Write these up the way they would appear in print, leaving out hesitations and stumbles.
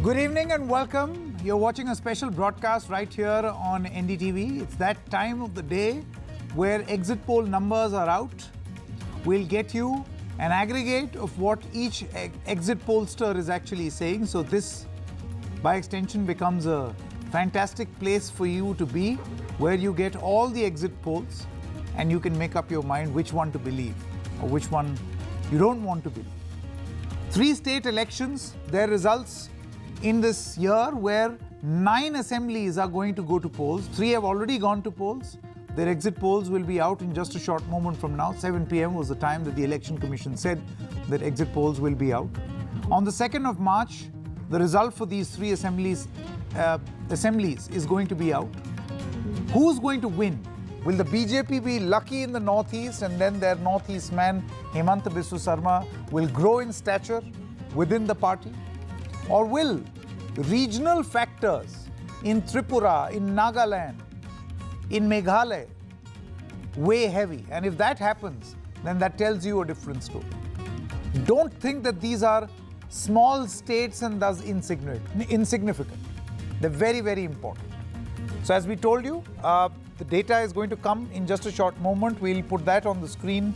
Good evening and welcome. You're watching a special broadcast right here on NDTV. It's that time of the day where exit poll numbers are out. We'll get you an aggregate of what each exit pollster is actually saying. So this, by extension, becomes a fantastic place for you to be, where you get all the exit polls and you can make up your mind which one to believe or which one you don't want to believe. 3 state elections, their results in this year, where 9 assemblies are going to go to polls. 3 have already gone to polls. Their exit polls will be out in just a short moment from now. 7 p.m. was the time that the Election Commission said that exit polls will be out. On the 2nd of March, the result for these 3 assemblies is going to be out. Who's going to win? Will the BJP be lucky in the Northeast and then their Northeast man, Hemanta Biswa Sarma, will grow in stature within the party? Or will regional factors in Tripura, in Nagaland, in Meghalaya weigh heavy? And if that happens, then that tells you a different story. Don't think that these are small states and thus insignificant. They're very, very important. So as we told you, the data is going to come in just a short moment. We'll put that on the screen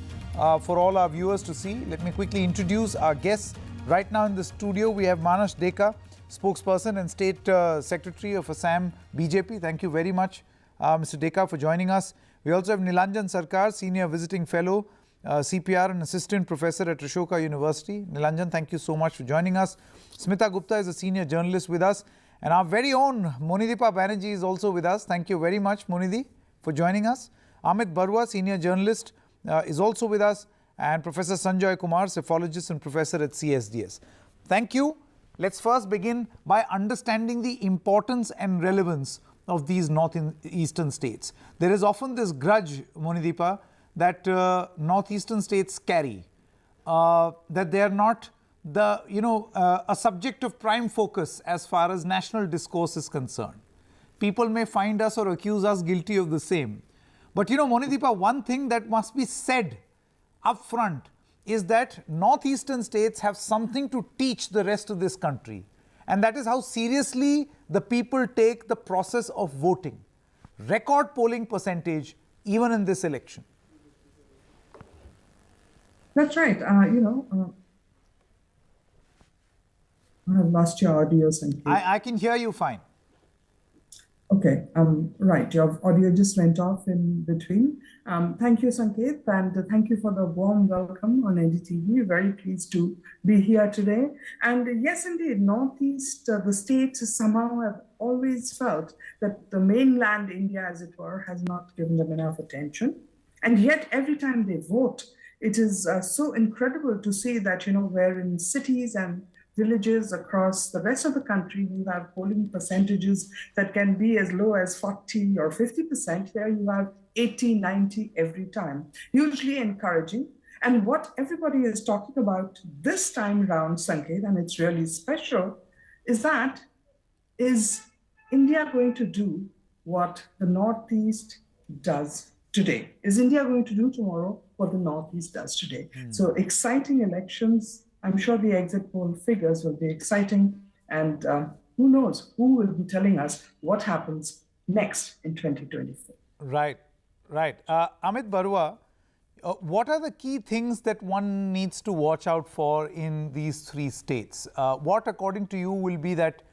for all our viewers to see. Let me quickly introduce our guests. Right now in the studio, we have Manas Deka, spokesperson and State Secretary of Assam BJP. Thank you very much, Mr. Deka, for joining us. We also have Nilanjan Sarkar, Senior Visiting Fellow, CPR and Assistant Professor at Ashoka University. Nilanjan, thank you so much for joining us. Smita Gupta is a Senior Journalist with us. And our very own Monideepa Banerjee is also with us. Thank you very much, Monidi, for joining us. Amit Barua, Senior Journalist, is also with us. And Professor Sanjoy Kumar, Psephologist and Professor at CSDS. Thank you. Let's first begin by understanding the importance and relevance of these northeastern states. There is often this grudge, Monideepa, that northeastern states carry, that they are not a subject of prime focus as far as national discourse is concerned. People may find us or accuse us guilty of the same. But Monideepa, one thing that must be said up front is that northeastern states have something to teach the rest of this country. And that is how seriously the people take the process of voting. Record polling percentage even in this election. That's right. I have lost your audio, Sanket. I can hear you fine. Okay, right. Your audio just went off in between. Thank you, Sanket, and thank you for the warm welcome on NDTV. Very pleased to be here today. And yes, indeed, Northeast, the states somehow have always felt that the mainland India, as it were, has not given them enough attention. And yet, every time they vote, it is so incredible to see that, where in cities and villages across the rest of the country, you have polling percentages that can be as low as 40 or 50%. Here you have 80, 90 every time, hugely encouraging. And what everybody is talking about this time round, Sanket, and it's really special, is India going to do what the Northeast does today? Is India going to do tomorrow what the Northeast does today? So exciting elections. I'm sure the exit poll figures will be exciting, and who knows who will be telling us what happens next in 2024. Right. Amit Barua, what are the key things that one needs to watch out for in these 3 states? What, according to you, will be that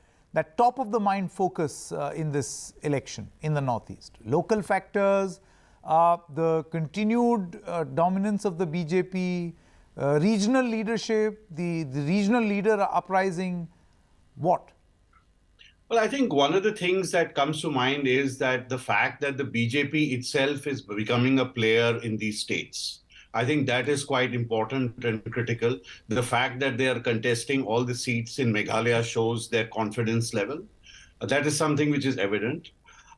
top of the mind focus in this election in the Northeast? Local factors, the continued dominance of the BJP, regional leadership, the regional leader uprising, what? Well, I think one of the things that comes to mind is that the fact that the BJP itself is becoming a player in these states. I think that is quite important and critical. The fact that they are contesting all the seats in Meghalaya shows their confidence level. That is something which is evident.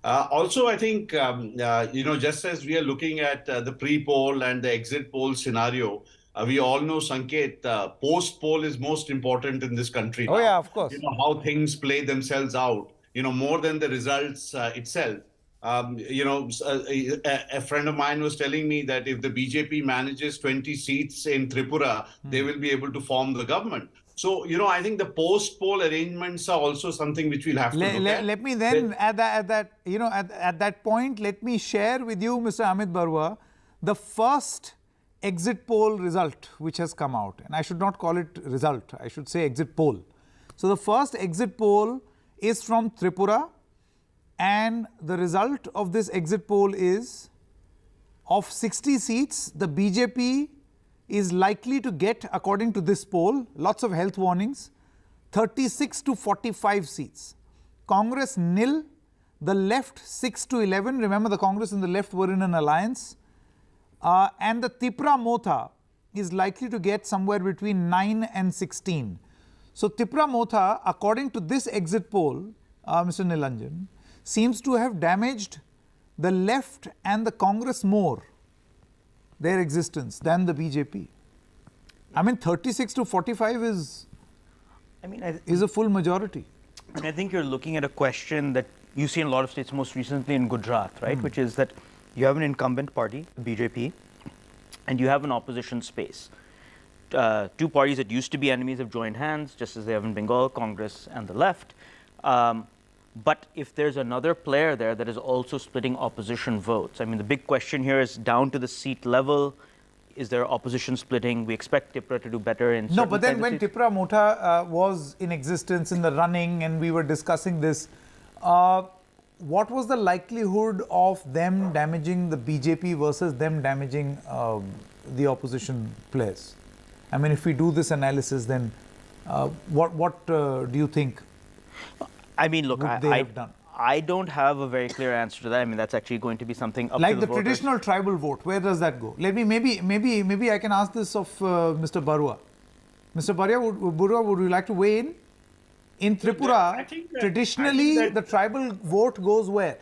Also, I think, just as we are looking at the pre-poll and the exit poll scenario, we all know, Sanket, post-poll is most important in this country now. Oh, yeah, of course. How things play themselves out, more than the results itself. A friend of mine was telling me that if the BJP manages 20 seats in Tripura, they will be able to form the government. So, I think the post-poll arrangements are also something which we'll have to look at. Let me then, at that point, let me share with you, Mr. Amit Barua, the first exit poll result which has come out. And I should not call it result, I should say exit poll. So the first exit poll is from Tripura, and the result of this exit poll is, of 60 seats, the BJP is likely to get, according to this poll, lots of health warnings, 36 to 45 seats. Congress nil, the left 6 to 11. Remember, the Congress and the left were in an alliance. And the Tripura Motha is likely to get somewhere between 9 and 16. So Tripura Motha, according to this exit poll, Mr. Nilanjan, seems to have damaged the left and the Congress more, their existence, than the BJP. I mean, 36 to 45 is a full majority. And I think you're looking at a question that you see in a lot of states, most recently in Gujarat, right? Which is that you have an incumbent party, BJP, and you have an opposition space. Two parties that used to be enemies have joined hands, just as they have in Bengal, Congress and the left. But if there's another player there that is also splitting opposition votes, I mean, the big question here is down to the seat level. Is there opposition splitting? We expect Tripura to do better in No, but then when Tripura Motha was in existence, in the running, and we were discussing this, what was the likelihood of them damaging the BJP versus them damaging the opposition players? I mean, if we do this analysis, then what do you think? I mean, look, have done? I don't have a very clear answer to that. I mean, that's actually going to be something up like to the voters. Traditional tribal vote, where does that go? Let me maybe I can ask this of Mr. Barua. Mr. Barua, would you like to weigh in? In Tripura, traditionally the tribal vote goes where?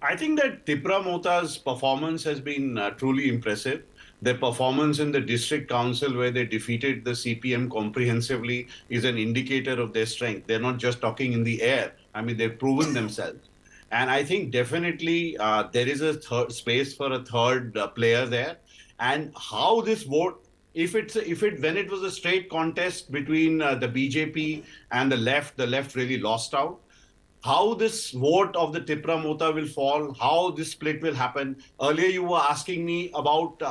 I think that Tripura Motha's performance has been truly impressive. Their performance in the district council, where they defeated the CPM comprehensively, is an indicator of their strength. They're not just talking in the air. I mean, they've proven themselves. And I think definitely there is a space for a third player there. And how this vote, when it was a straight contest between the BJP and the left really lost out. How this vote of the Tripura Motha will fall, how this split will happen. Earlier, you were asking me about,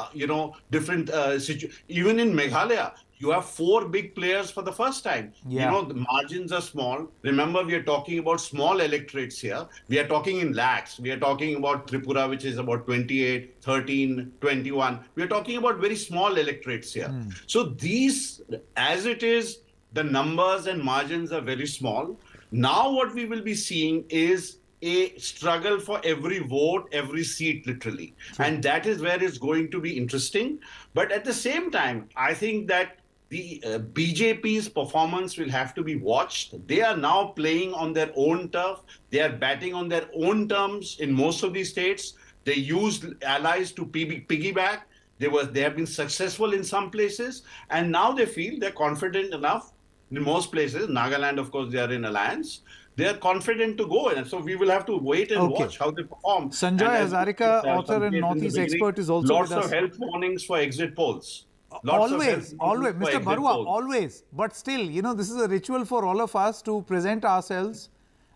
different situations. Even in Meghalaya, you have 4 big players for the first time. Yeah. The margins are small. Remember, we are talking about small electorates here. We are talking in lakhs. We are talking about Tripura, which is about 28, 13, 21. We are talking about very small electorates here. So these, as it is, the numbers and margins are very small. Now what we will be seeing is a struggle for every vote, every seat, literally. And that is where it's going to be interesting. But at the same time, I think that the BJP's performance will have to be watched. They are now playing on their own turf. They are batting on their own terms in most of these states. They used allies to piggyback. They have been successful in some places. And now they feel they're confident enough. In most places, Nagaland, of course, they are in alliance. They are confident to go. And so we will have to wait and watch how they perform. Sanjay Hazarika, author and Northeast expert, is also with us. Lots of health warnings for exit polls. Always, Mr. Barua, always. But still, this is a ritual for all of us to present ourselves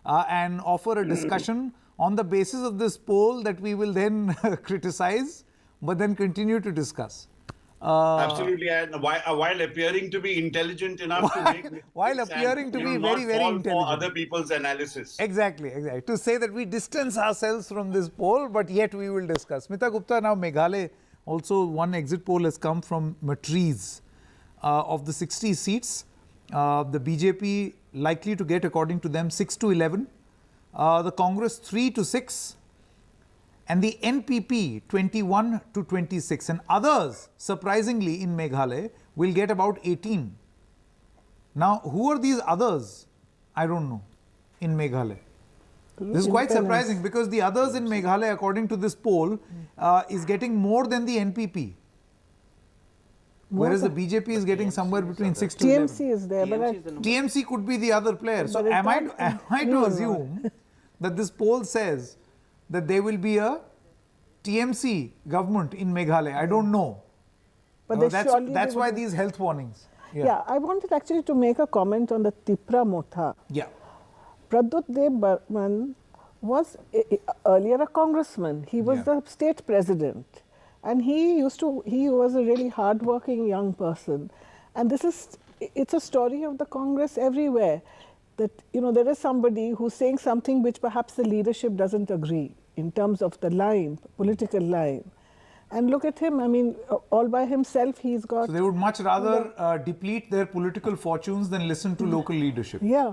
and offer a discussion on the basis of this poll that we will then criticize, but then continue to discuss. Absolutely, and while appearing to be intelligent enough to make while appearing to be very, very intelligent for other people's analysis. Exactly. To say that we distance ourselves from this poll, but yet we will discuss. Smita Gupta, now Meghalaya, also one exit poll has come from Matriz. Of the 60 seats, the BJP likely to get, according to them, 6 to 11. The Congress 3 to 6. And the NPP 21 to 26, and others, surprisingly, in Meghalaya, will get about 18. Now, who are these others? I don't know, in Meghalaya. This is quite surprising, because the others in Meghalaya, according to this poll, is getting more than the NPP. Whereas the BJP is getting somewhere between 6 to 11. TMC is there, but TMC could be the other player. So am I to assume that this poll says that there will be a TMC government in Meghalaya? I don't know. But That's why these health warnings. Yeah, I wanted actually to make a comment on the Tripura Motha. Yeah. Pradut Dev Burman was earlier a congressman. He was the state president. And he was a really hardworking young person. And it's a story of the Congress everywhere. That, there is somebody who's saying something which perhaps the leadership doesn't agree in terms of the line, political line. And look at him, I mean, all by himself, he's got... So they would much rather deplete their political fortunes than listen to local leadership. Yeah.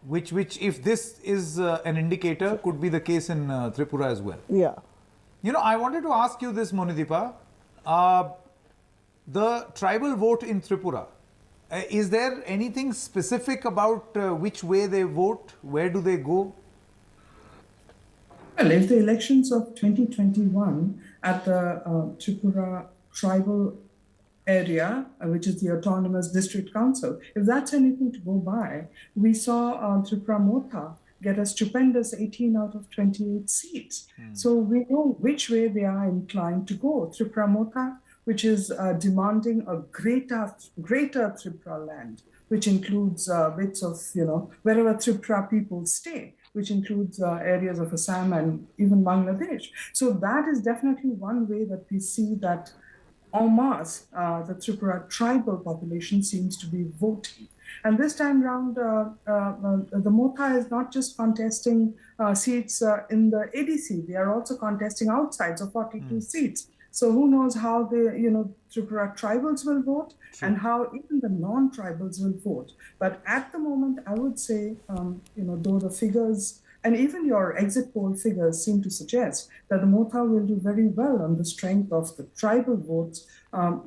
Which, if this is an indicator, could be the case in Tripura as well. Yeah. I wanted to ask you this, Monideepa. The tribal vote in Tripura, is there anything specific about which way they vote? Where do they go? Well, if the elections of 2021 at the Tripura tribal area, which is the Autonomous District Council, if that's anything to go by, we saw Tripura Motha get a stupendous 18 out of 28 seats. So we know which way they are inclined to go. Tripura Motha, which is demanding a greater Tripura land, which includes bits of, wherever Tripura people stay, which includes areas of Assam and even Bangladesh. So that is definitely one way that we see that en masse, the Tripura tribal population seems to be voting. And this time round, the Motha is not just contesting seats in the ADC, they are also contesting outside, so 42 seats. So who knows how the Tripura tribals will vote and how even the non-tribals will vote. But at the moment, I would say, though the figures and even your exit poll figures seem to suggest that the Motha will do very well on the strength of the tribal votes,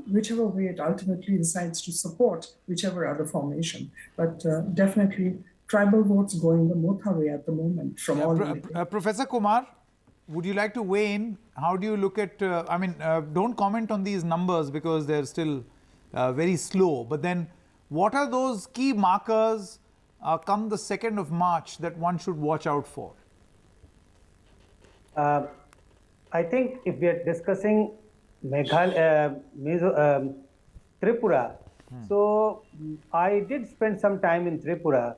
whichever way it ultimately decides to support whichever other formation. But definitely tribal votes going the Motha way at the moment from all Professor Kumar, would you like to weigh in? How do you look at, don't comment on these numbers because they're still very slow, but then what are those key markers come the 2nd of March that one should watch out for? I think if we are discussing Tripura, so I did spend some time in Tripura.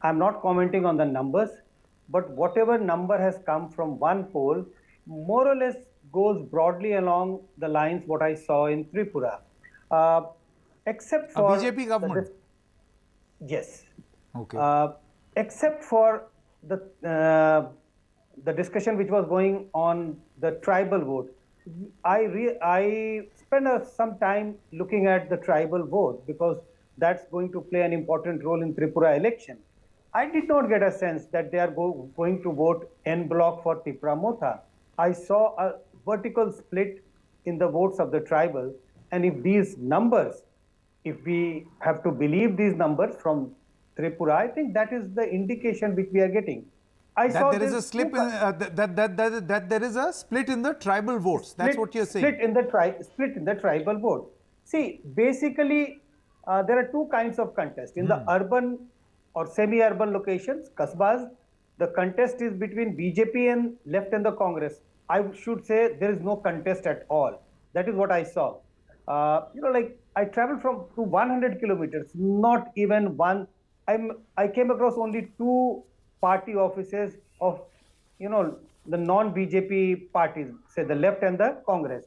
I'm not commenting on the numbers, but whatever number has come from one poll, more or less goes broadly along the lines what I saw in Tripura. Except for... A BJP government? Yes. Okay. Except for the discussion which was going on the tribal vote. I spent some time looking at the tribal vote because that's going to play an important role in Tripura election. I did not get a sense that they are going to vote en bloc for Tripura Motha. I saw a vertical split in the votes of the tribal, and if these numbers, if we have to believe these numbers from Tripura, I think that is the indication which we are getting. That there is a split in the tribal votes. That's what you're saying. Split in the tribal vote. See, basically, there are two kinds of contest. In the urban or semi-urban locations, kasbas, the contest is between BJP and left and the Congress. I should say there is no contest at all. That is what I saw. Like I traveled to 100 kilometers, not even one. I came across only two party offices of, the non-BJP parties, say the left and the Congress,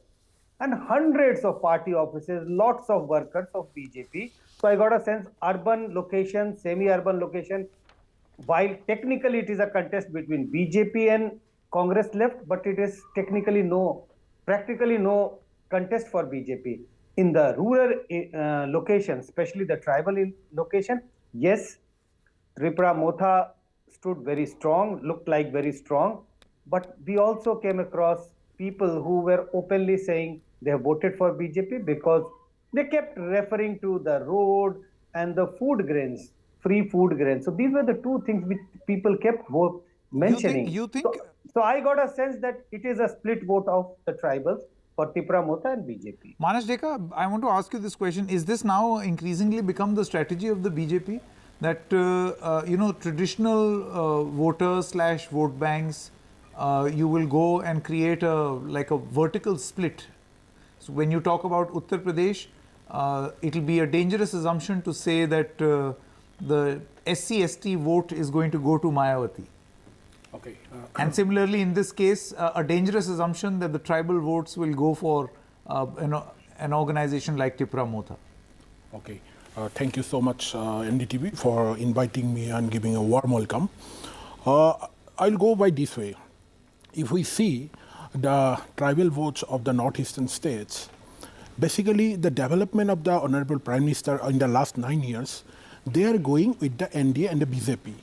and hundreds of party offices, lots of workers of BJP. So I got a sense, urban location, semi-urban location, while technically it is a contest between BJP and Congress left, but it is practically no contest for BJP. In the rural location, especially the tribal location, yes, Tripura Motha stood very strong, looked like very strong, but we also came across people who were openly saying they have voted for BJP because they kept referring to the road and the food grains, free food grains. So these were the two things which people kept mentioning. You think? So I got a sense that it is a split vote of the tribals for Tripura Motha and BJP. Manas Deka, I want to ask you this question. Is this now increasingly become the strategy of the BJP? That, traditional voters / vote banks, you will go and create a vertical split. So when you talk about Uttar Pradesh, it'll be a dangerous assumption to say that the SC/ST vote is going to go to Mayawati. Okay. And similarly, in this case, a dangerous assumption that the tribal votes will go for an organization like Tripura Motha. Okay. Thank you so much, NDTV, for inviting me and giving a warm welcome. I'll go by this way. If we see the tribal votes of the northeastern states, basically the development of the Honorable Prime Minister in the last 9 years, they are going with the NDA and the BJP.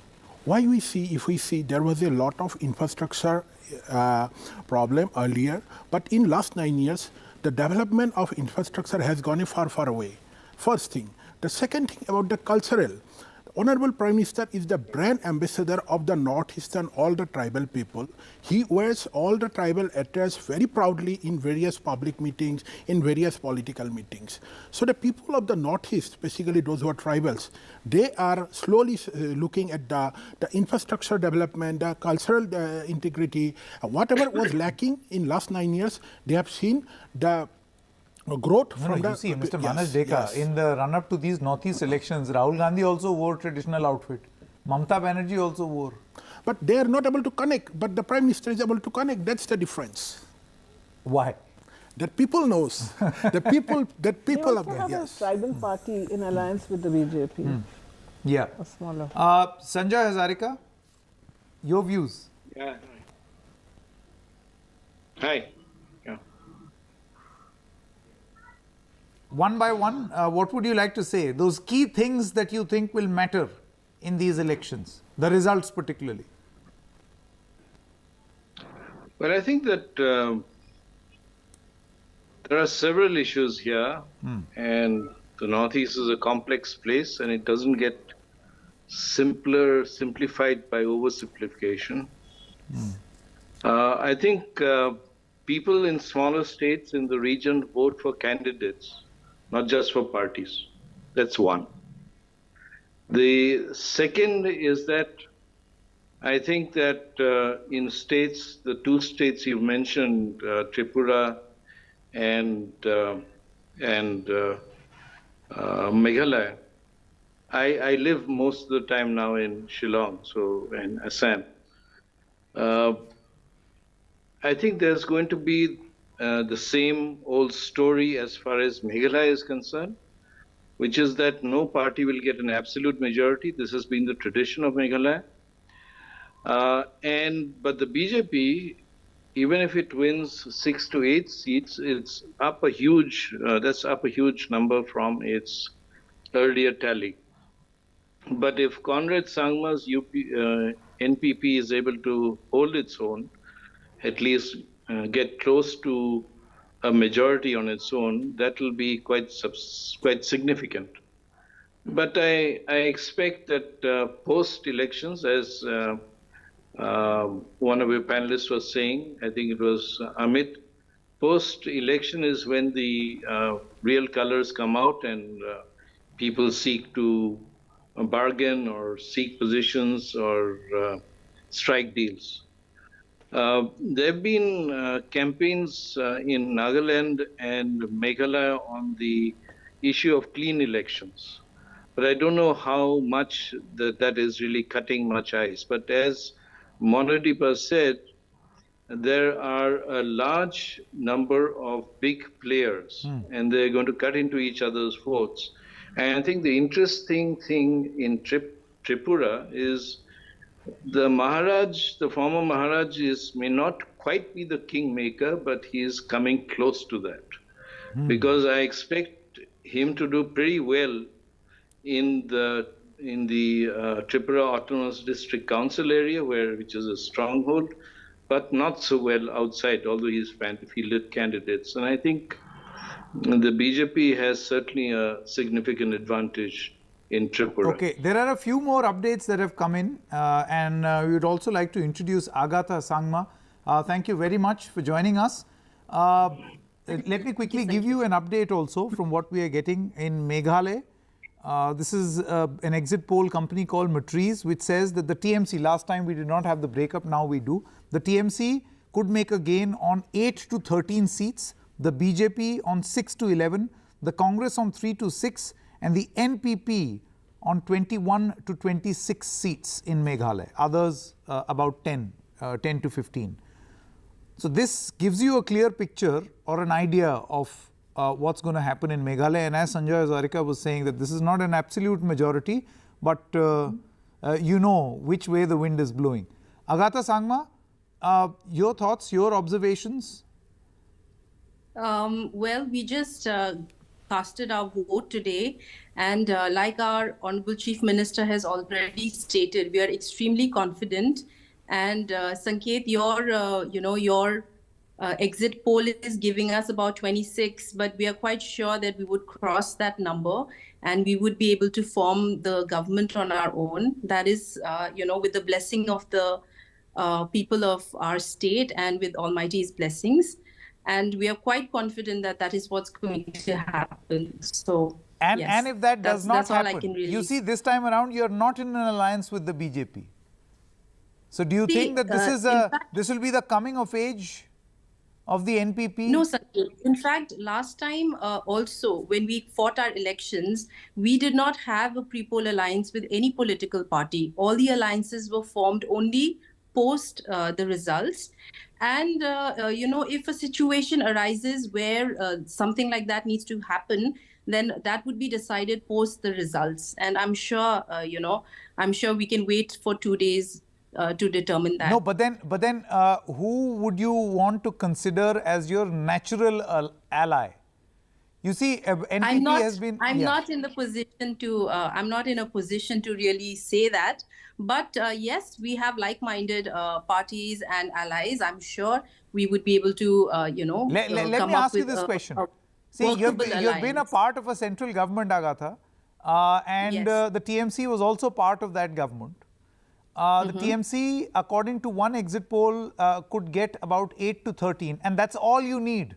Why we see, if we see, there was a lot of infrastructure problem earlier, but in last 9 years, the development of infrastructure has gone far, far away. First thing. The second thing about the cultural, Honorable Prime Minister is the brand ambassador of the Northeastern, all the tribal people. He wears all the tribal attires very proudly in various public meetings, in various political meetings. So the people of the Northeast, basically those who are tribals, they are slowly looking at the infrastructure development, the cultural integrity, whatever was lacking in last 9 years, they have seen the growth from the... You see, Mr. Manas Dekha, in the run-up to these Northeast elections, Rahul Gandhi also wore traditional outfit. Mamta Banerjee also wore. But they are not able to connect, but the Prime Minister is able to connect. That's the difference. Why? That people knows. The people, that They people also are... have a tribal party in alliance with the BJP. Yeah. A smaller. Sanjay Hazarika, your views? Yeah. Hi. Yeah. One by one, what would you like to say? Those key things that you think will matter in these elections, the results particularly. Well, I think that there are several issues here, and the Northeast is a complex place, and it doesn't get simplified by oversimplification. I think people in smaller states in the region vote for candidates, not just for parties. That's one. The second is that I think that in states, the two states you mentioned, Tripura and Meghalaya, I live most of the time now in Shillong, so in Assam. I think there's going to be the same old story as far as Meghalaya is concerned, which is that no party will get an absolute majority. This has been the tradition of Meghalaya. But the BJP, even if it wins 6 to 8 seats, it's up a huge, that's up a huge number from its earlier tally. But if Conrad Sangma's NPP is able to hold its own, at least get close to a majority on its own, that will be quite significant. But I expect that post-elections, as one of your panelists was saying, I think it was Amit, post-election is when the real colors come out and people seek to bargain or seek positions or strike deals. There have been campaigns in Nagaland and Meghalaya on the issue of clean elections. But I don't know how much that is really cutting much ice. But as Monadeepa said, there are a large number of big players, and they're going to cut into each other's votes. And I think the interesting thing in Tripura is the Maharaj, the former Maharaj, may not quite be the kingmaker, but he is coming close to that. Because I expect him to do pretty well in the Tripura Autonomous District Council area, which is a stronghold, but not so well outside, although he's fielded candidates. And I think the BJP has certainly a significant advantage in Tripura. Okay, there are a few more updates that have come in, and we would also like to introduce Agatha Sangma. Thank you very much for joining us. Let me quickly give you an update also from what we are getting in Meghalaya. This is an exit poll company called Matriz, which says that the TMC, last time we did not have the breakup, now we do. The TMC could make a gain on 8 to 13 seats, the BJP on 6 to 11, the Congress on 3 to 6, and the NPP on 21 to 26 seats in Meghalaya. Others about 10 to 15. So this gives you a clear picture or an idea of what's going to happen in Meghalaya. And as Sanjay Hazarika was saying, that this is not an absolute majority, but you know which way the wind is blowing. Agatha Sangma, your thoughts, your observations? Well, we just casted our vote today, and like our Honorable Chief Minister has already stated, we are extremely confident. And Sanket, your exit poll is giving us about 26, but we are quite sure that we would cross that number and we would be able to form the government on our own. That is, with the blessing of the people of our state and with Almighty's blessings. And we are quite confident that that is what's going to happen. So, yes, And if that does not that's all I happen, can really you see, this time around, you're not in an alliance with the BJP. So do you think that this will be the coming of age of the NPP? No, sir. In fact, last time also, when we fought our elections, we did not have a pre-poll alliance with any political party. All the alliances were formed only post the results. And, if a situation arises where something like that needs to happen, then that would be decided post the results. And I'm sure, we can wait for 2 days to determine that. No, but then who would you want to consider as your natural ally? You see, NPP has been... I'm not in the position to, I'm not in a position to really say that. But yes, we have like-minded parties and allies. I'm sure we would be able to, Let me ask you this question. See, you've been a part of a central government, Agatha, and Yes. the TMC was also part of that government. The TMC, according to one exit poll, could get about 8 to 13, and that's all you need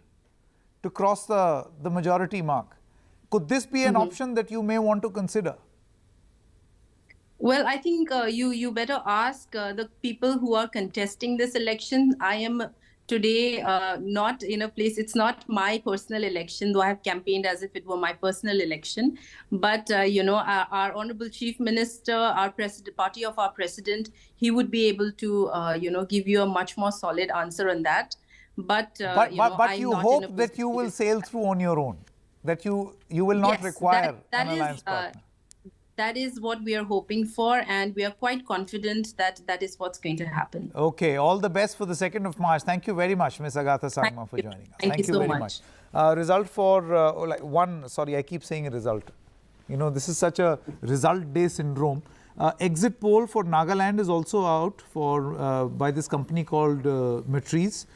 to cross the majority mark. Could this be an option that you may want to consider? Well, I think you better ask the people who are contesting this election. I am today not in a place, it's not my personal election, though I have campaigned as if it were my personal election. But, our Honorable Chief Minister, our party of our president, he would be able to, give you a much more solid answer on that. But you hope that you will sail through on your own, that you will not require an alliance partner. That is what we are hoping for, and we are quite confident that that is what's going to happen. Okay, all the best for the 2nd of March. Thank you very much, Ms. Agatha Sangma, for joining us. Thank you so very much. Result for, I keep saying a result. You know, this is such a result day syndrome. Exit poll for Nagaland is also out by this company called Matriz,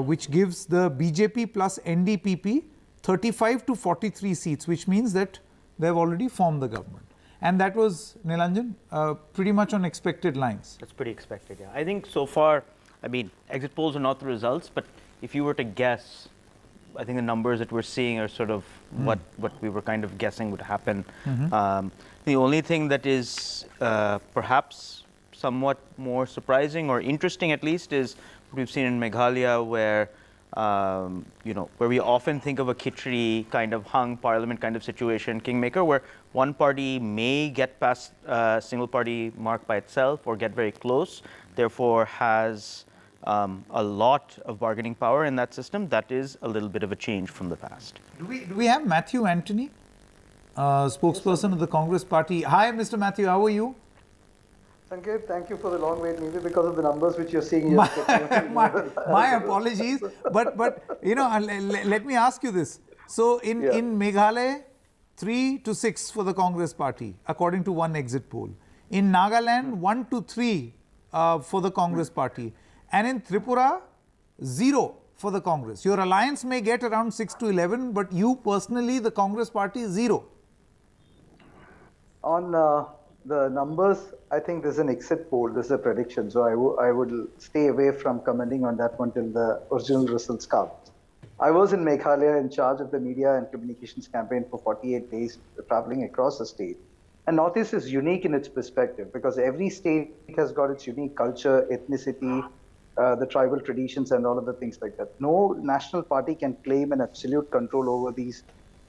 which gives the BJP plus NDTV 35 to 43 seats, which means that they've already formed the government. And that was, Nilanjan, pretty much on expected lines. That's pretty expected, yeah. I think so far, exit polls are not the results, but if you were to guess, I think the numbers that we're seeing are sort of what we were kind of guessing would happen. The only thing that is perhaps somewhat more surprising or interesting at least is what we've seen in Meghalaya, where where we often think of a Khichdi kind of hung parliament kind of situation, kingmaker, where one party may get past single party mark by itself or get very close, therefore has a lot of bargaining power in that system. That is a little bit of a change from the past. Do we have Matthew Anthony, spokesperson of the Congress party? Hi, Mr. Matthew, how are you? Sanket, thank you for the long wait, maybe because of the numbers which you're seeing. My apologies, but let me ask you this. So in Meghalaya, 3 to 6 for the Congress party, according to one exit poll. In Nagaland, 1 to 3 for the Congress party. And in Tripura, 0 for the Congress. Your alliance may get around 6 to 11, but you personally, the Congress party, 0. On the numbers, I think there's an exit poll, this is a prediction, so I would stay away from commenting on that one till the original results come. I was in Meghalaya in charge of the media and communications campaign for 48 days, traveling across the state. And Northeast is unique in its perspective because every state has got its unique culture, ethnicity, the tribal traditions and all of the things like that. No national party can claim an absolute control over these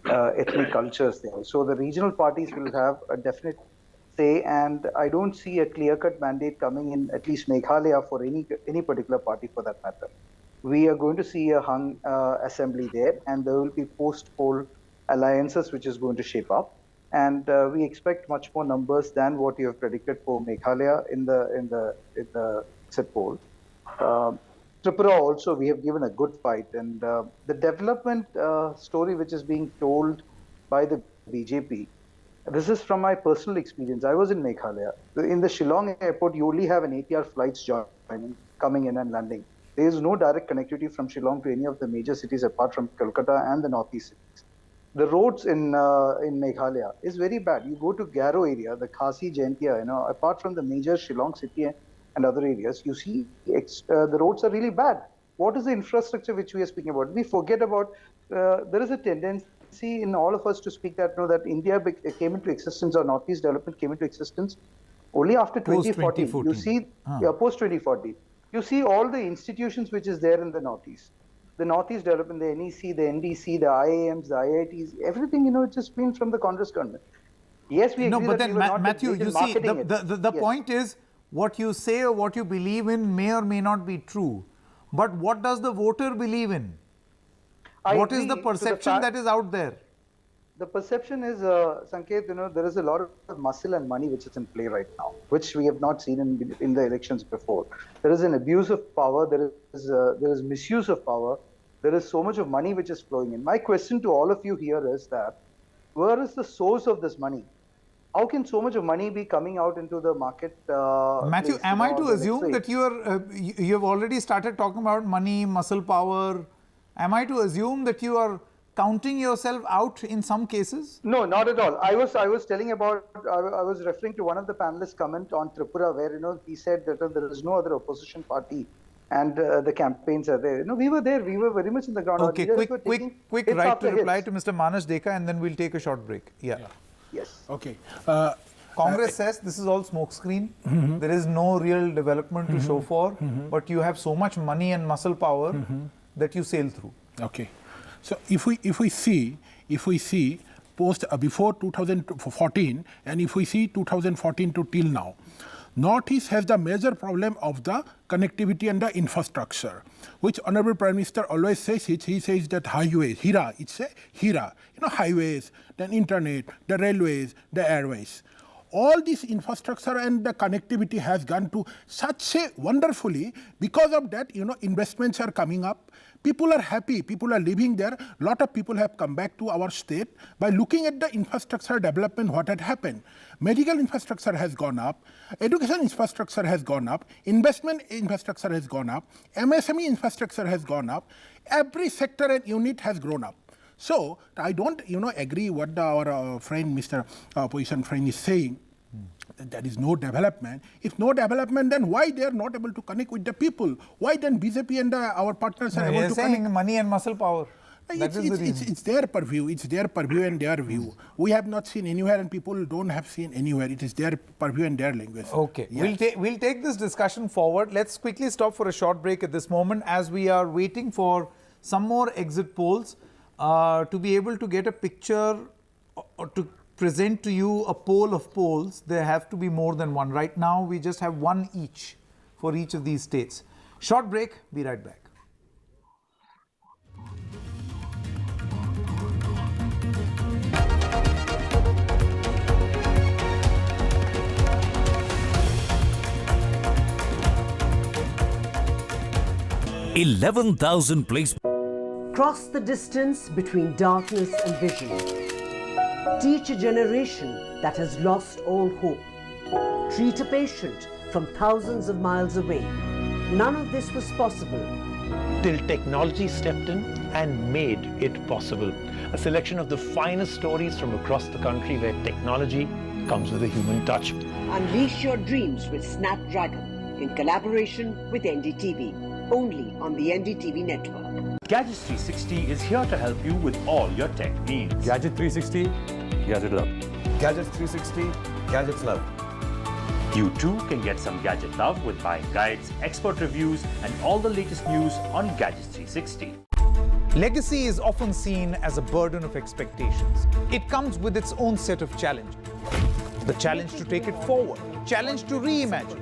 ethnic cultures there. So the regional parties will have a definite say, and I don't see a clear-cut mandate coming in, at least Meghalaya, for any particular party for that matter. We are going to see a hung assembly there, and there will be post-poll alliances which is going to shape up. And we expect much more numbers than what you have predicted for Meghalaya in the exit poll. Tripura also, we have given a good fight, and the development story which is being told by the BJP, this is from my personal experience. I was in Meghalaya. In the Shillong airport, you only have an 8-hour flights coming in and landing. There is no direct connectivity from Shillong to any of the major cities apart from Kolkata and the northeast cities. The roads in Meghalaya is very bad. You go to Garo area, the Khasi Jaintia, apart from the major Shillong city and other areas, you see the roads are really bad. What is the infrastructure which we are speaking about? We forget about, there is a tendency in all of us to speak that India came into existence, or Northeast development came into existence only after 2014. You see, post 2014. You see all the institutions which is there in the Northeast. The Northeast development, the NEC, the NDC, the IIMs, the IITs, everything, it's just been from the Congress government. Yes, we agree. No, but that then, we were not Matthew, you see, the yes. point is, what you say or what you believe in may or may not be true. But what does the voter believe in? What is the perception that is out there? The perception is, Sanket, there is a lot of muscle and money which is in play right now, which we have not seen in the elections before. There is an abuse of power, there is misuse of power, there is so much of money which is flowing in. My question to all of you here is that, where is the source of this money? How can so much of money be coming out into the market? Matthew, am I to assume that you have already started talking about money, muscle power? Am I to assume that you are counting yourself out in some cases? No, not at all. I was telling about, I was referring to one of the panelists' comment on Tripura, where he said that there is no other opposition party and the campaigns are there. We were there. We were very much in the ground. Okay, quick right to reply to Mr. Manas Dekha, and then we'll take a short break. Yeah. Yes. Okay. Congress says this is all smokescreen. There is no real development to show for, but you have so much money and muscle power that you sail through. Okay. So if we see post before 2014, and if we see 2014 to till now, Northeast has the major problem of the connectivity and the infrastructure, which Honorable Prime Minister always says it. He says that highways, Hira, it's a Hira, highways, then internet, the railways, the airways. All this infrastructure and the connectivity has gone to such a wonderfully. Because of that, investments are coming up. People are happy. People are living there. A lot of people have come back to our state by looking at the infrastructure development, what had happened. Medical infrastructure has gone up. Education infrastructure has gone up. Investment infrastructure has gone up. MSME infrastructure has gone up. Every sector and unit has grown up. So I don't, agree what our friend, Mr. Opposition friend is saying. There is no development. If no development, then why they are not able to connect with the people? Why then BJP and our partners are able to connect? Money and muscle power. It's their purview. It's their purview and their view. We have not seen anywhere, and people don't have seen anywhere. It is their purview and their language. Okay, yeah. We'll take this discussion forward. Let's quickly stop for a short break at this moment as we are waiting for some more exit polls to be able to get a picture or to present to you a poll of polls. There have to be more than one. Right now, we just have one each for each of these states. Short break, be right back. $11,000 Cross the distance between darkness and vision. Teach a generation that has lost all hope. Treat a patient from thousands of miles away. None of this was possible till technology stepped in and made it possible. A selection of the finest stories from across the country where technology comes with a human touch. Unleash your dreams with Snapdragon in collaboration with NDTV, only on the NDTV network. Gadgets 360 is here to help you with all your tech needs. Gadget 360, Gadget Love. Gadgets 360, Gadgets Love. You too can get some gadget love with buying guides, expert reviews, and all the latest news on Gadgets 360. Legacy is often seen as a burden of expectations. It comes with its own set of challenges. The challenge to take it forward, challenge to reimagine,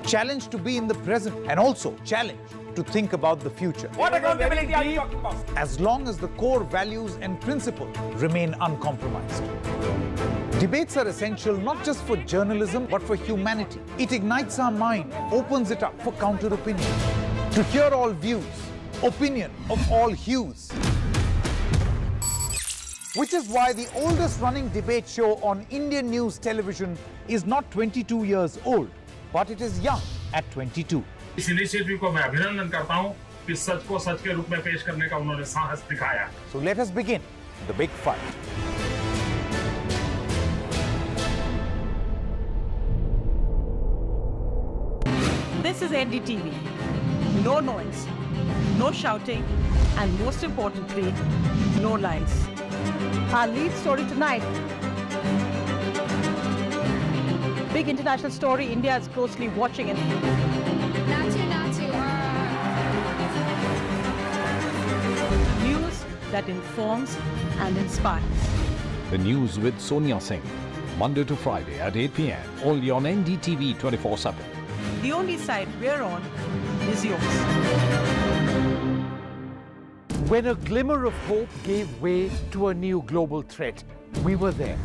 challenge to be in the present, and also challenge to think about the future. What accountability are you talking about? As long as the core values and principles remain uncompromised. Debates are essential not just for journalism but for humanity. It ignites our mind, opens it up for counter-opinion. To hear all views, opinion of all hues. Which is why the oldest running debate show on Indian news television is not 22 years old, but it is young at 22. इस initiative को मैं अभिनंदन करता हूं कि सच को सच के रूप में पेश करने का उन्होंने साहस दिखाया. So let us begin the big fight. This is NDTV. No noise, no shouting, and most importantly, no lies. Our lead story tonight. Big international story India is closely watching it. News that informs and inspires. The News with Sonia Singh. Monday to Friday at 8 p.m. only on NDTV 24/7. The only side we're on is yours. When a glimmer of hope gave way to a new global threat, we were there.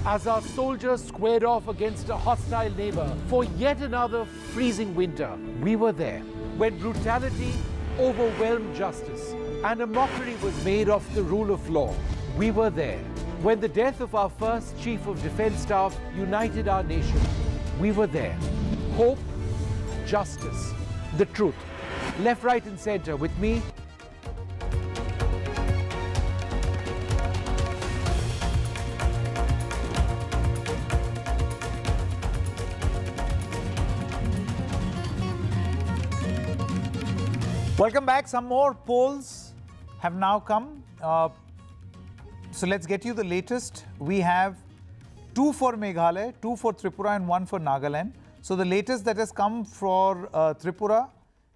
As our soldiers squared off against a hostile neighbor for yet another freezing winter, we were there. When brutality overwhelmed justice and a mockery was made of the rule of law, we were there. When the death of our first Chief of Defence Staff united our nation, we were there. Hope, justice, the truth. Left, right and centre with me. Welcome back. Some more polls have now come. So let's get you the latest. We have 2 for Meghalaya, 2 for Tripura and 1 for Nagaland. So the latest that has come for Tripura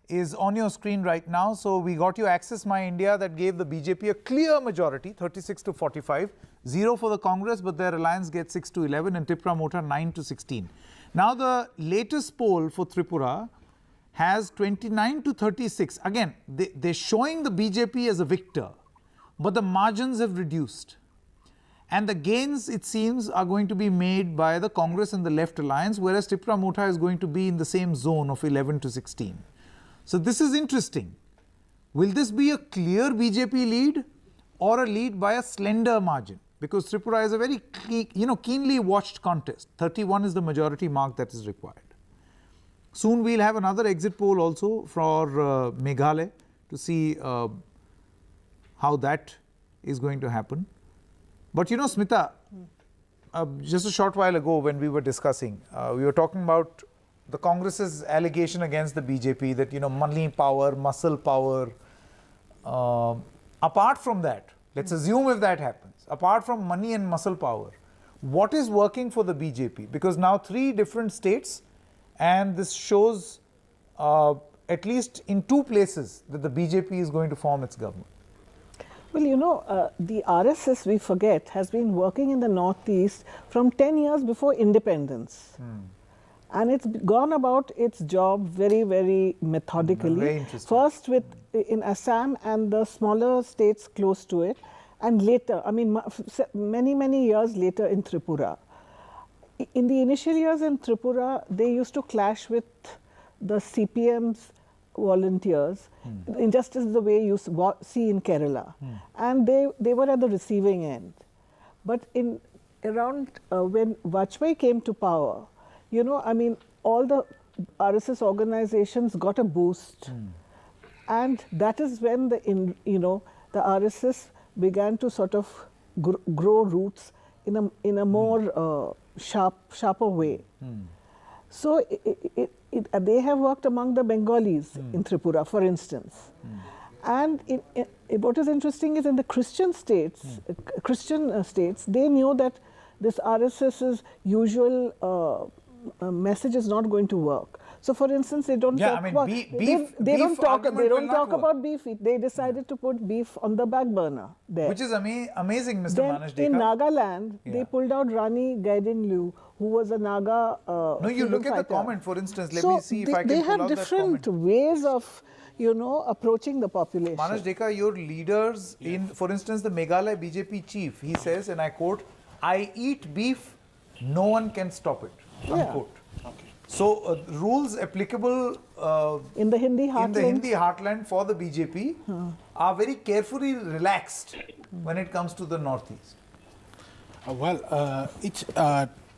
is on your screen right now. So we got you Access My India that gave the BJP a clear majority, 36 to 45. 0 for the Congress, but their alliance gets 6 to 11 and Tripura Motor 9 to 16. Now the latest poll for Tripura has 29 to 36. Again, they're showing the BJP as a victor, but the margins have reduced. And the gains, it seems, are going to be made by the Congress and the Left Alliance, whereas Tripura Mota is going to be in the same zone of 11 to 16. So this is interesting. Will this be a clear BJP lead or a lead by a slender margin? Because Tripura is a very keenly watched contest. 31 is the majority mark that is required. Soon we'll have another exit poll also for Meghalaya to see how that is going to happen. But you know, Smita, just a short while ago when we were discussing, we were talking about the Congress's allegation against the BJP that, you know, money power, muscle power. Apart from that, let's assume if that happens, apart from money and muscle power, what is working for the BJP? Because now 3 different states, and this shows at least in 2 places that the BJP is going to form its government. Well, you know, the RSS, we forget, has been working in the Northeast from 10 years before independence. And it's gone about its job very, very methodically. Very interesting. First in Assam and the smaller states close to it, and later, I mean, many, many years later in Tripura. In the initial years in Tripura, they used to clash with the CPM's volunteers, just as the way you see in Kerala. And they were at the receiving end. But around when Vajpayee came to power, you know, I mean, all the RSS organizations got a boost. And that is when the RSS began to sort of grow roots in a more sharper way. So they have worked among the Bengalis in Tripura, for instance. And what is interesting is in the Christian states, they knew that this RSS's usual message is not going to work. So, for instance, they don't talk about they don't talk about beef. They decided to put beef on the back burner there, which is amazing, Mr. Manish Dekha. In Nagaland, they pulled out Rani Gaidinlu, who was a Naga. No, you look at the comment, for instance. Let me see if I can they pull have out different that ways of, approaching the population. Manish Dekha, your leaders for instance, the Meghalaya BJP chief, he says, and I quote, "I eat beef, no one can stop it." Unquote. Okay. So rules applicable in the Hindi heartland for the BJP are very carefully relaxed when it comes to the northeast. It's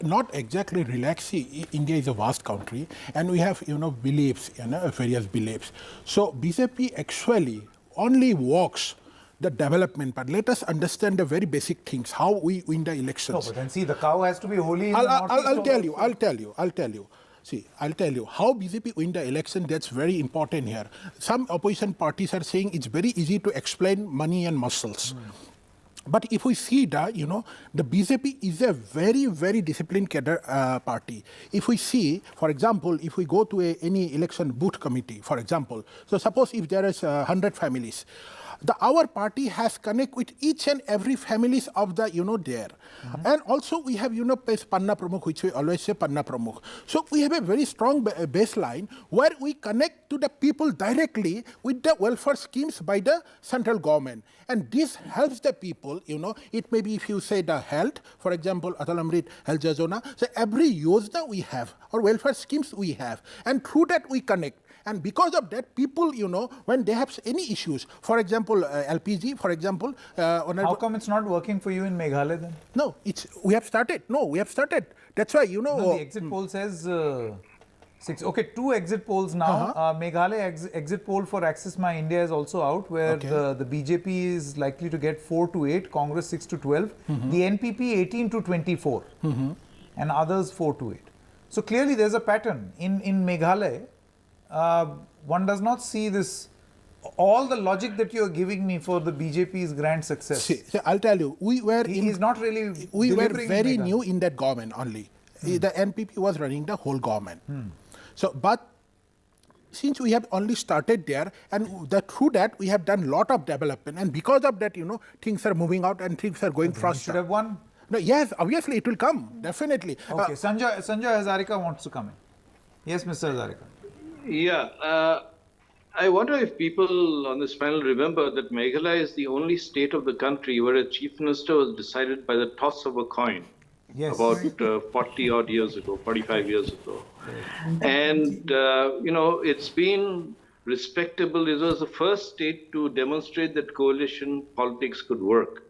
not exactly relaxed. See, India is a vast country, and we have beliefs, various beliefs. So BJP actually only walks the development part. Let us understand the very basic things, how we win the elections. No, but then see, the cow has to be holy in I'll tell you. See, I'll tell you how BJP win the election. That's very important here. Some opposition parties are saying it's very easy to explain money and muscles. But if we see that, the BJP is a very, very disciplined cadre party. If we see, for example, if we go to any election booth committee, for example, so suppose if there is 100 families, our party has connect with each and every families of the, there. And also we have, Panna Pramukh, which we always say Panna Pramukh. So we have a very strong baseline where we connect to the people directly with the welfare schemes by the central government. And this helps the people, it may be if you say the health, for example, Atal Amrit Health Yojana, so every yojana we have, or welfare schemes we have, and through that we connect. And because of that, people, when they have any issues, for example, LPG, for example. How come it's not working for you in Meghalaya then? No, we have started. That's why, No, the exit poll says 6. Okay, 2 exit polls now. Meghalaya exit poll for Axis My India is also out, where the BJP is likely to get 4 to 8, Congress 6 to 12, the NPP 18 to 24, and others 4 to 8. So clearly there's a pattern. In Meghalaya, one does not see this, all the logic that you are giving me for the BJP's grand success. See, I'll tell you, we were very new in that government only. The NPP was running the whole government. So, but since we have only started there, and through that we have done lot of development, and because of that, things are moving out and things are going faster. You should have won. No, yes, obviously it will come, definitely. Okay, Sanjay Hazarika wants to come in. Yes, Mr. Hazarika. Yeah, I wonder if people on this panel remember that Meghalaya is the only state of the country where a chief minister was decided by the toss of a coin. Yes. About 40 odd years ago, 45 years ago. And, it's been respectable. It was the first state to demonstrate that coalition politics could work.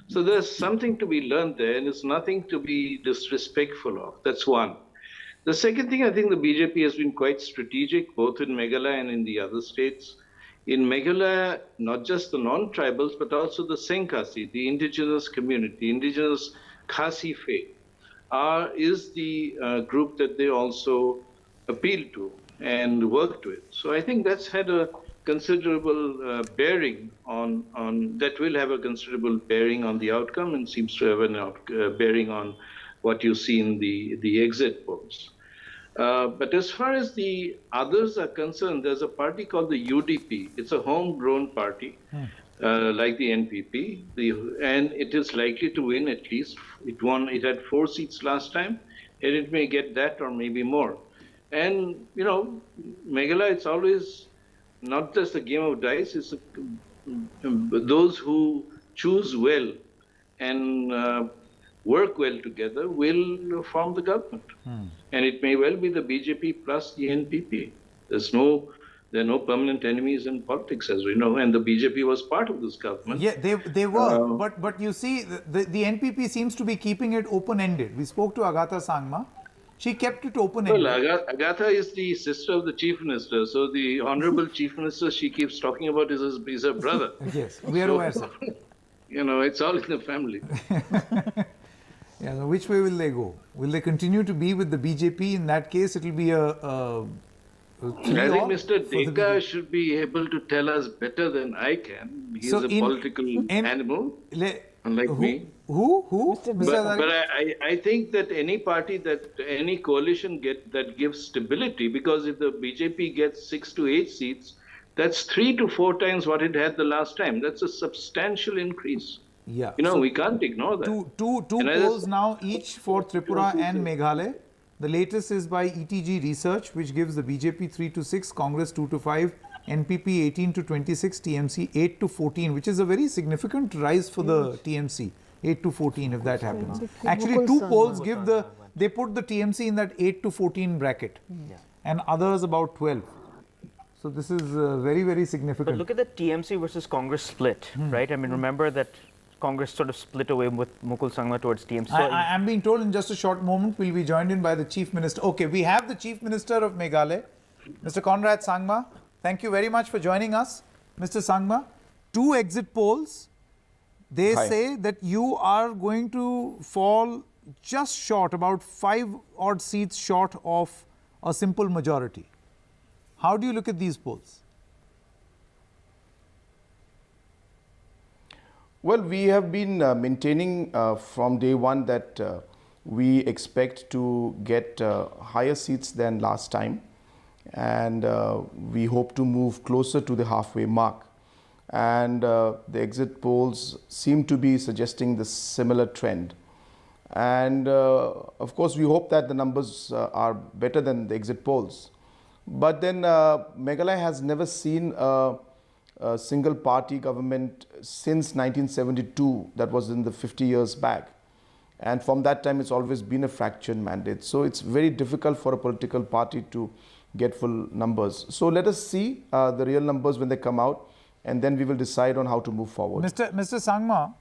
So there's something to be learned there, and it's nothing to be disrespectful of. That's one. The second thing, I think the BJP has been quite strategic, both in Meghalaya and in the other states. In Meghalaya, not just the non-tribals, but also the Senkhasi, the indigenous community, indigenous Khasi faith, is the group that they also appeal to and worked with. So I think that's had a considerable bearing that will have a considerable bearing on the outcome, and seems to have a bearing on what you see in the exit polls. But as far as the others are concerned, there's a party called the UDP. It's a homegrown party, like the NPP, and it is likely to win at least. It had 4 seats last time, and it may get that or maybe more. And, Meghalaya, it's always not just a game of dice, it's those who choose well and work well together will form the government. And it may well be the BJP plus the NPP. There are no permanent enemies in politics, as we know, and the BJP was part of this government. Yeah, they were, but you see, the NPP seems to be keeping it open-ended. We spoke to Agatha Sangma. She kept it open-ended. Well, Agatha is the sister of the chief minister, so the honorable chief minister she keeps talking about is her brother. Yes, we are aware, sir. It's all in the family. Yeah, so which way will they go? Will they continue to be with the BJP? In that case, it will be a I think Mr. Dekha should be able to tell us better than I can. He is a political animal. Unlike me. Who? Mr. Mr. Azari? But I think that any party any coalition that gives stability, because if the BJP gets 6 to 8 seats, that's 3 to 4 times what it had the last time. That's a substantial increase. Yeah. You know, So we can't ignore that. Two polls now each for Tripura and Meghalaya. The latest is by ETG Research, which gives the BJP 3 to 6, Congress 2 to 5, NPP 18 to 26, TMC 8 to 14, which is a very significant rise for the TMC. 8 to 14 if that happens. Actually, two polls give they put the TMC in that 8 to 14 bracket, and others about 12. So this is very, very significant. But look at the TMC versus Congress split, right? I mean, remember that Congress sort of split away with Mukul Sangma towards TMC. So I'm being told in just a short moment we'll be joined in by the Chief Minister. Okay, we have the Chief Minister of Meghalaya, Mr. Conrad Sangma. Thank you very much for joining us, Mr. Sangma. Two exit polls. They say that you are going to fall just short, about 5 odd seats short of a simple majority. How do you look at these polls? Well, we have been maintaining from day one that we expect to get higher seats than last time, and we hope to move closer to the halfway mark. And the exit polls seem to be suggesting the similar trend. And of course, we hope that the numbers are better than the exit polls. But then Meghalaya has never seen a single party government since 1972, that was in the 50 years back. And from that time, it's always been a fractured mandate. So it's very difficult for a political party to get full numbers. So let us see the real numbers when they come out, and then we will decide on how to move forward. Mr. Sangma,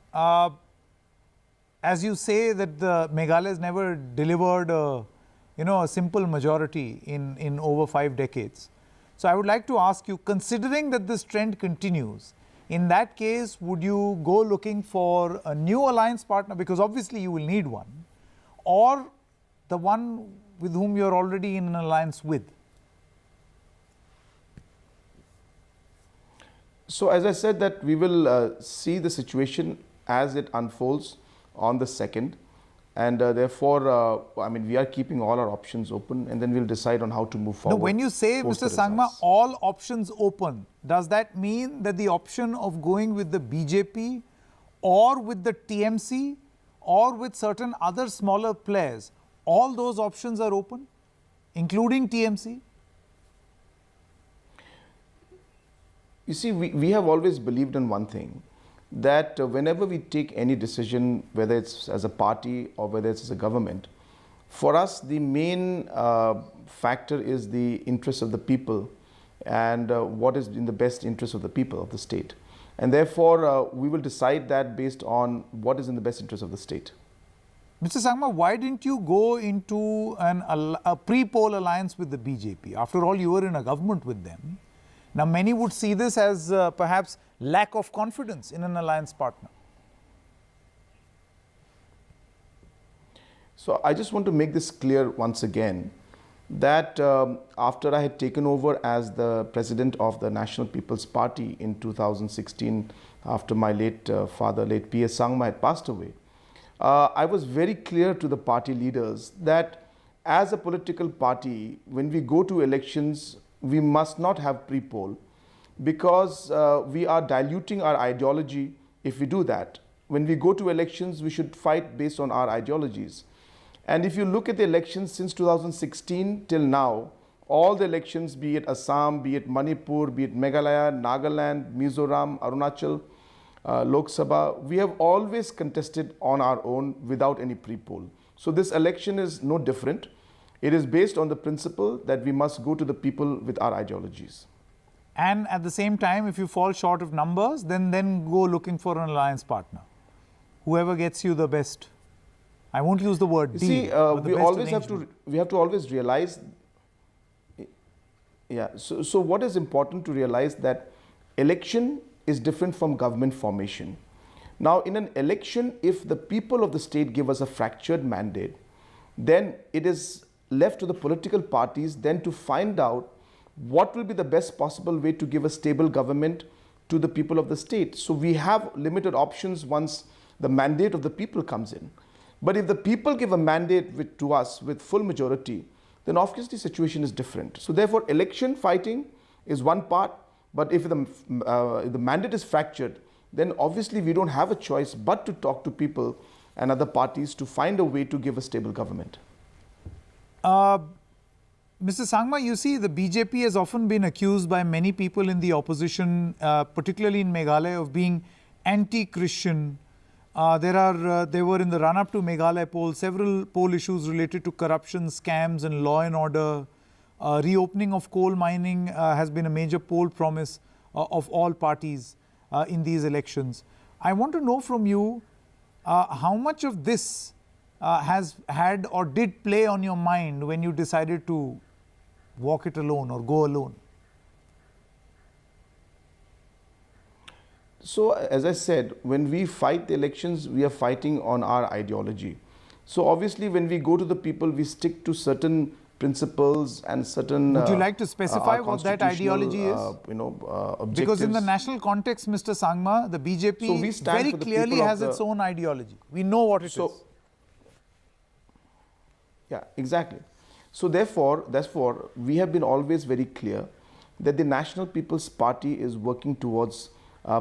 as you say that the Meghalaya has never delivered a simple majority in over 5 decades. So I would like to ask you, considering that this trend continues, in that case, would you go looking for a new alliance partner, because obviously you will need one, or the one with whom you're already in an alliance with? So as I said, that we will see the situation as it unfolds on the 2nd. And therefore, I mean, we are keeping all our options open, and then we'll decide on how to move forward. No, when you say, Mr. Sangma, all options open, does that mean that the option of going with the BJP or with the TMC or with certain other smaller players, all those options are open, including TMC? You see, we have always believed in one thing, that whenever we take any decision, whether it's as a party or whether it's as a government, for us the main factor is the interest of the people, and what is in the best interest of the people of the state. And therefore, we will decide that based on what is in the best interest of the state. Mr. Sangma, why didn't you go into a pre-poll alliance with the BJP? After all, you were in a government with them. Now, many would see this as perhaps lack of confidence in an alliance partner. So I just want to make this clear once again, that after I had taken over as the president of the National People's Party in 2016, after my late father, late P.S. Sangma, had passed away, I was very clear to the party leaders that as a political party, when we go to elections, we must not have pre-poll, because we are diluting our ideology if we do that. When we go to elections, we should fight based on our ideologies. And if you look at the elections since 2016 till now, all the elections, be it Assam, be it Manipur, be it Meghalaya, Nagaland, Mizoram, Arunachal, Lok Sabha, we have always contested on our own without any pre-poll. So this election is no different. It is based on the principle that we must go to the people with our ideologies. And at the same time, if you fall short of numbers, then go looking for an alliance partner. Whoever gets you the best. I won't use the word deal. See, we have to always realize. Yeah. So what is important to realize, that election is different from government formation. Now, in an election, if the people of the state give us a fractured mandate, then it is left to the political parties then to find out what will be the best possible way to give a stable government to the people of the state. So we have limited options once the mandate of the people comes in. But if the people give a mandate to us with full majority, then obviously the situation is different. So therefore, election fighting is one part, but if the mandate is fractured, then obviously we don't have a choice but to talk to people and other parties to find a way to give a stable government. Mr. Sangma, you see, the BJP has often been accused by many people in the opposition, particularly in Meghalaya, of being anti-Christian. There were in the run-up to Meghalaya poll, several poll issues related to corruption, scams and law and order. Reopening of coal mining has been a major poll promise of all parties in these elections. I want to know from you how much of this has had or did play on your mind when you decided to walk it alone or go alone? So, as I said, when we fight the elections, we are fighting on our ideology. So, obviously, when we go to the people, we stick to certain principles and certain. Would you like to specify what that ideology is? Objectives. Because in the national context, Mr. Sangma, the BJP very clearly has its own ideology. We know what it is. Yeah, exactly. So therefore, we have been always very clear that the National People's Party is working towards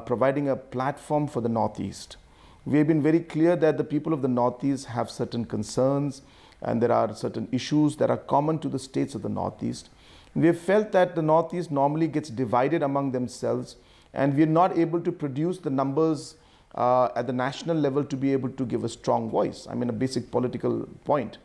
providing a platform for the Northeast. We have been very clear that the people of the Northeast have certain concerns and there are certain issues that are common to the states of the Northeast. We have felt that the Northeast normally gets divided among themselves and we are not able to produce the numbers at the national level to be able to give a strong voice. I mean, a basic political point.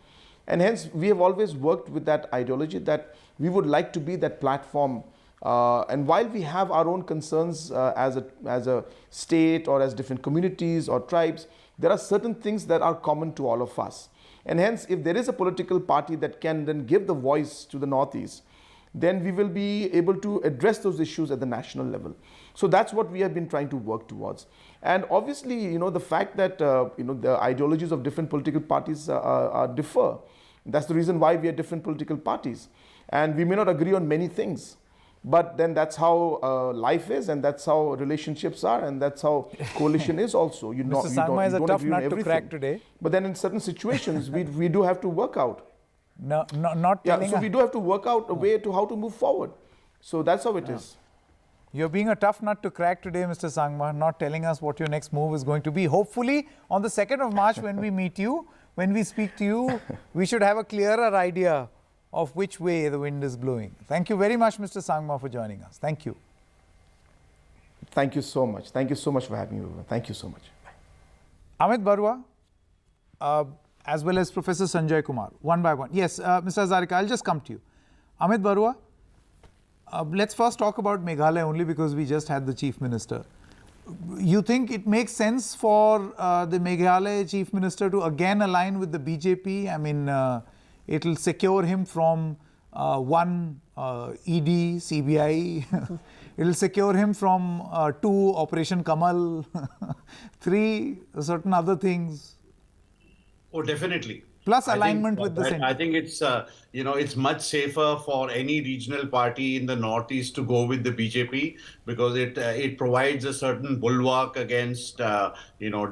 And hence, we have always worked with that ideology that we would like to be that platform. And while we have our own concerns as a state or as different communities or tribes, there are certain things that are common to all of us. And hence, if there is a political party that can then give the voice to the Northeast, then we will be able to address those issues at the national level. So that's what we have been trying to work towards. And obviously, the fact that the ideologies of different political parties differ. That's the reason why we are different political parties. And we may not agree on many things. But then that's how life is, and that's how relationships are, and that's how coalition is also. Mr. Sangma is a tough nut to crack today. But then in certain situations, we do have to work out. No, not telling so we do have to work out a way to how to move forward. So that's how it is. You're being a tough nut to crack today, Mr. Sangma, not telling us what your next move is going to be. Hopefully, on the 2nd of March, when we meet you, when we speak to you, we should have a clearer idea of which way the wind is blowing. Thank you very much, Mr. Sangma, for joining us. Thank you. Thank you so much. Thank you so much for having me. Thank you so much. Amit Barua, as well as Professor Sanjay Kumar, one by one. Yes, Mr. Hazarika, I'll just come to you. Amit Barua, let's first talk about Meghalaya only because we just had the Chief Minister. You think it makes sense for the Meghalaya Chief Minister to again align with the BJP? I mean, it will secure him from one, ED, CBI. It will secure him from 2, Operation Kamal, 3, certain other things. Oh, definitely. Plus alignment with the centre. I think it's, it's much safer for any regional party in the Northeast to go with the BJP because it provides a certain bulwark against,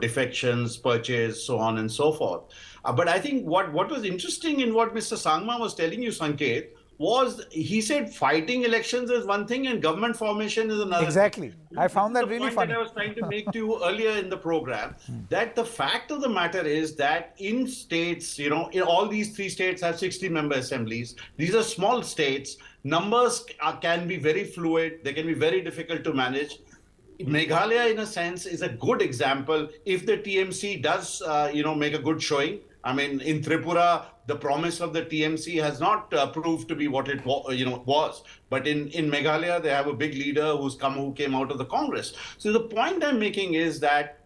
defections, purchase, so on and so forth. But I think what was interesting in what Mr. Sangma was telling you, Sanket, was he said fighting elections is one thing and government formation is another. Exactly. Thing. I found that really funny. That I was trying to make to you earlier in the program, that the fact of the matter is that in states, in all these 3 states have 60-member assemblies. These are small states. Numbers can be very fluid. They can be very difficult to manage. Meghalaya, in a sense, is a good example. If the TMC does, make a good showing, I mean, in Tripura, the promise of the TMC has not proved to be what it was. But in Meghalaya, they have a big leader who came out of the Congress. So the point I'm making is that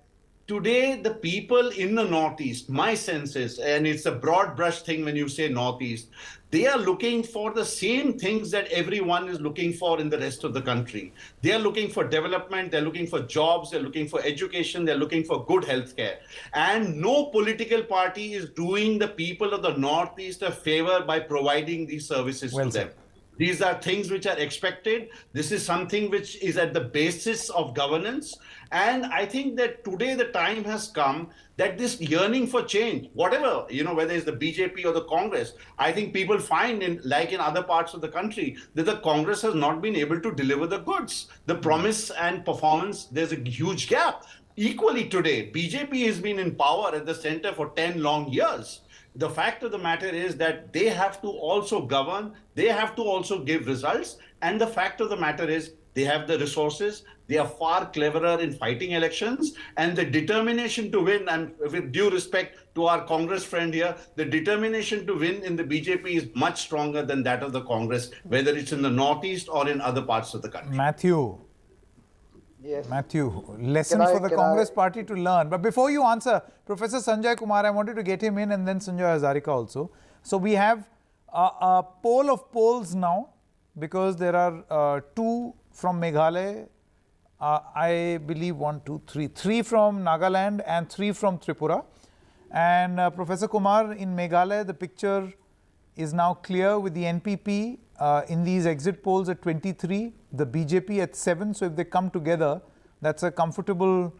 today, the people in the Northeast, my sense is, and it's a broad brush thing when you say Northeast, they are looking for the same things that everyone is looking for in the rest of the country. They are looking for development, they're looking for jobs, they're looking for education, they're looking for good healthcare. And no political party is doing the people of the Northeast a favor by providing these services to them. These are things which are expected. This is something which is at the basis of governance. And I think that today the time has come that this yearning for change, whatever, whether it's the BJP or the Congress, I think people find, like in other parts of the country, that the Congress has not been able to deliver the goods. The promise and performance, there's a huge gap. Equally today, BJP has been in power at the center for 10 long years. The fact of the matter is that they have to also govern, they have to also give results, and the fact of the matter is they have the resources, they are far cleverer in fighting elections, and the determination to win, and with due respect to our Congress friend here, the determination to win in the BJP is much stronger than that of the Congress, whether it's in the Northeast or in other parts of the country. Matthew. Yes. Matthew, lessons for the Congress party to learn. But before you answer, Professor Sanjay Kumar, I wanted to get him in, and then Sanjay Hazarika also. So we have a poll of polls now, because there are 2 from Meghalaya, I believe 3 from Nagaland and 3 from Tripura. And Professor Kumar, in Meghalaya, the picture is now clear with the NPP in these exit polls at 23, the BJP at 7. So if they come together, that's a comfortable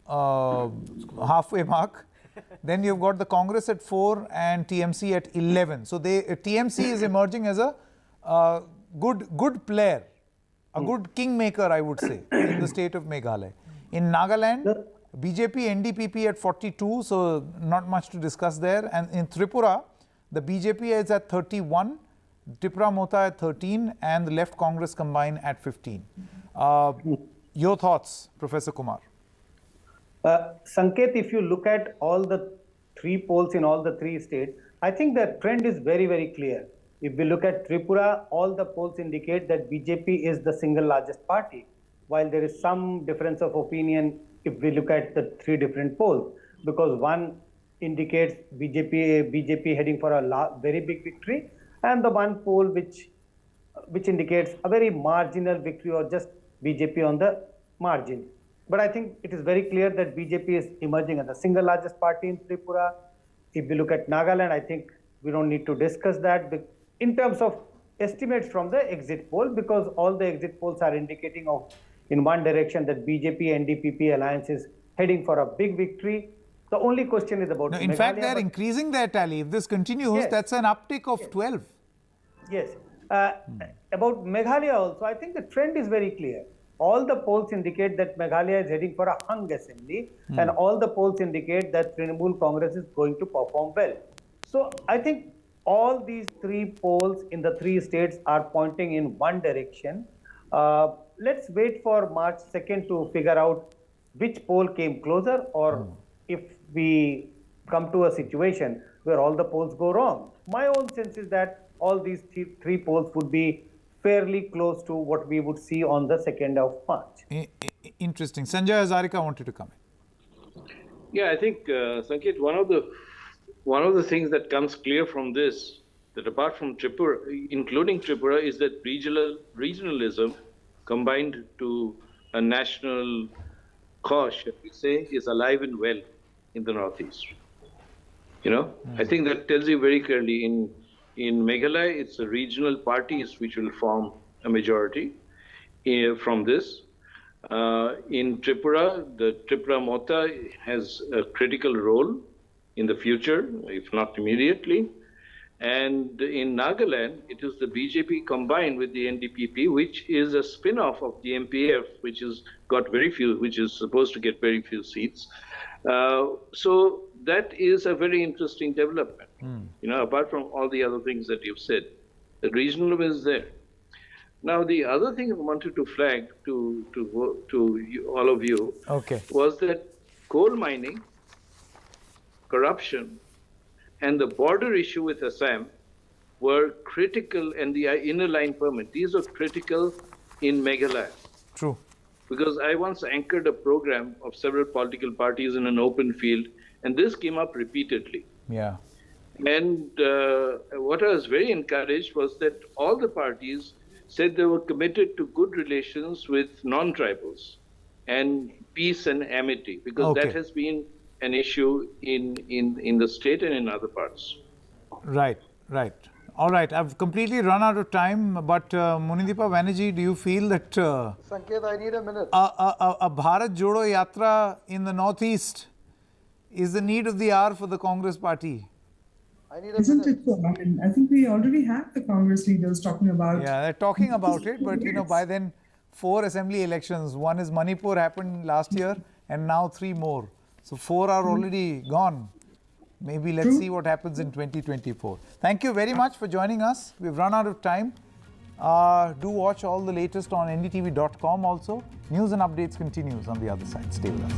halfway mark. Then you've got the Congress at 4 and TMC at 11. So TMC is emerging as a good player, a good kingmaker, I would say, in the state of Meghalaya. In Nagaland, BJP, NDTV at 42, so not much to discuss there. And in Tripura, the BJP is at 31, Tripura Mota at 13, and the Left Congress combined at 15. Your thoughts, Professor Kumar? Sanket, if you look at all the 3 polls in all the 3 states, I think the trend is very, very clear. If we look at Tripura, all the polls indicate that BJP is the single largest party, while there is some difference of opinion if we look at the 3 different polls, because one indicates BJP heading for a very big victory, and the one poll which indicates a very marginal victory or just BJP on the margin. But I think it is very clear that BJP is emerging as the single largest party in Tripura. If we look at Nagaland, I think we don't need to discuss that in terms of estimates from the exit poll, because all the exit polls are indicating in one direction that BJP NDTV alliance is heading for a big victory. The only question is about in fact, they're increasing their tally. If this continues, yes, that's an uptick of 12. Yes. About Meghalaya also, I think the trend is very clear. All the polls indicate that Meghalaya is heading for a hung assembly, and all the polls indicate that Trinamool Congress is going to perform well. So I think all these 3 polls in the 3 states are pointing in one direction. Let's wait for March 2nd to figure out which poll came closer, or if we come to a situation where all the polls go wrong. My own sense is that all these 3 polls would be fairly close to what we would see on the 2nd of March. Interesting. Sanjay Hazarika wanted to come in. Yeah, I think, Sanket, one of the things that comes clear from this, that apart from Tripura, including Tripura, is that regionalism combined to a national cause, shall we say, is alive and well in the Northeast. I think that tells you very clearly in Meghalaya, it's the regional parties which will form a majority from this. In Tripura, the Tripura Mota has a critical role in the future, if not immediately. And in Nagaland, it is the BJP combined with the NDTV, which is a spin-off of the MPF, which is supposed to get very few seats. So that is a very interesting development. Apart from all the other things that you've said, the regionalism is there. Now, the other thing I wanted to flag to all of you was that coal mining, corruption, and the border issue with Assam were critical, and the inner line permit, these are critical in Meghalaya. True. Because I once anchored a program of several political parties in an open field, and this came up repeatedly. Yeah. And what I was very encouraged was that all the parties said they were committed to good relations with non-tribals and peace and amity, because that has been an issue in the state and in other parts. Right. All right, I've completely run out of time, but Munideepa Banerjee, do you feel that Sanket, I need a minute. a Bharat Jodo Yatra in the northeast is the need of the hour for the Congress party? Isn't it so? I mean, I think we already have the Congress leaders talking about. Yeah, they're talking about it, but you know, by then 4 assembly elections. One is Manipur happened last year, and now 3 more. So 4 are already gone. Maybe let's see what happens in 2024. Thank you very much for joining us. We've run out of time. Do watch all the latest on ndtv.com also. News and updates continues on the other side. Stay with us.